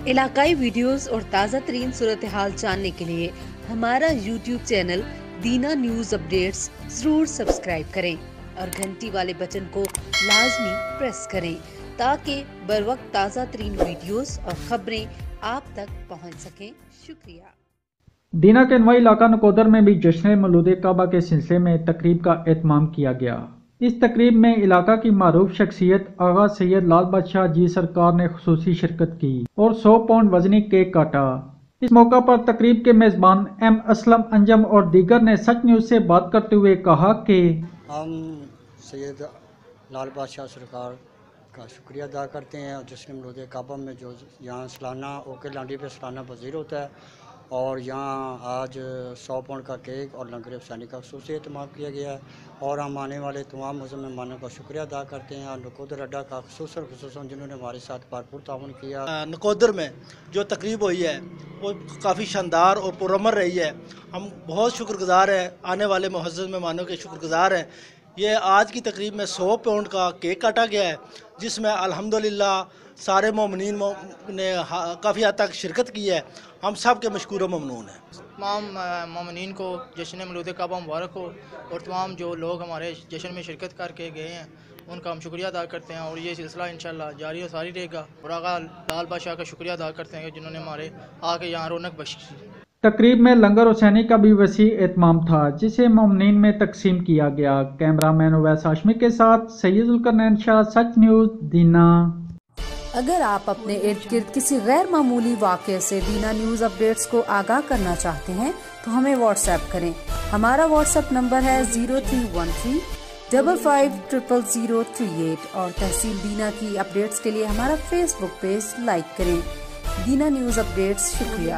علاقائی ویڈیوز اور تازہ ترین صورتحال جاننے کے لیے ہمارا یوٹیوب چینل دینا نیوز اپڈیٹس ضرور سبسکرائب کریں اور گھنٹی والے بٹن کو لازمی پریس کریں تاکہ بر وقت تازہ ترین ویڈیوز اور خبریں آپ تک پہنچ سکیں۔ شکریہ۔ دینا کے نوائی علاقہ نکودر میں بھی جشن مولود کعبہ کے سلسلے میں تقریب کا اہتمام کیا گیا۔ اس تقریب میں علاقہ کی معروف شخصیت آغا سید لال بادشاہ جی سرکار نے خصوصی شرکت کی اور 100 پاؤنڈ وزنی کیک کاٹا۔ اس موقع پر تقریب کے میزبان ایم اسلم انجم اور دیگر نے سچ نیوز سے بات کرتے ہوئے کہا کہ ہم سید لال بادشاہ سرکار کا شکریہ ادا کرتے ہیں اور جشن مولود کعبہ میں جو یہاں سالانہ اوکے لانڈی پہ سالانہ پذیر ہوتا ہے اور یہاں آج 100 پاؤنڈ کا کیک اور لنگر افطاری کا خصوصی اہتمام کیا گیا ہے اور ہم آنے والے تمام معزز مہمانوں کا شکریہ ادا کرتے ہیں اور نکودر اڈا کا خصوصاً جنہوں نے ہمارے ساتھ بھرپور تعاون کیا۔ نکودر میں جو تقریب ہوئی ہے وہ کافی شاندار اور پرامن رہی ہے۔ ہم بہت شکر گزار ہیں، آنے والے معزز مہمانوں کے شکر گزار ہیں۔ یہ آج کی تقریب میں 100 پاؤنڈ کا کیک کاٹا گیا ہے جس میں الحمدللہ سارے مومنین نے کافی حد تک شرکت کی ہے۔ ہم سب کے مشکور و ممنون ہیں۔ تمام مومنین کو جشن مولود کعبہ مبارک ہو اور تمام جو لوگ ہمارے جشن میں شرکت کر کے گئے ہیں ان کا ہم شکریہ ادا کرتے ہیں اور یہ سلسلہ انشاءاللہ جاری و ساری رہے گا اور آقا لال بادشاہ کا شکریہ ادا کرتے ہیں جنہوں نے ہمارے آ کے یہاں رونق بخشی۔ تقریب میں لنگر حسینی کا بھی وسیع اہتمام تھا جسے مومنین میں تقسیم کیا گیا۔ کیمرہ مین اویس ہاشمی کے ساتھ سید ذوالقرنین شاہ، سچ نیوز، دینا۔ اگر آپ اپنے ارد گرد کسی غیر معمولی واقعے سے دینا نیوز اپڈیٹس کو آگاہ کرنا چاہتے ہیں تو ہمیں واٹس ایپ کریں۔ ہمارا واٹس ایپ نمبر ہے 0313 550038 اور تحصیل دینا کی اپڈیٹس کے لیے ہمارا فیس بک پیج لائک کریں۔ دینا نیوز اپڈیٹس، شکریہ۔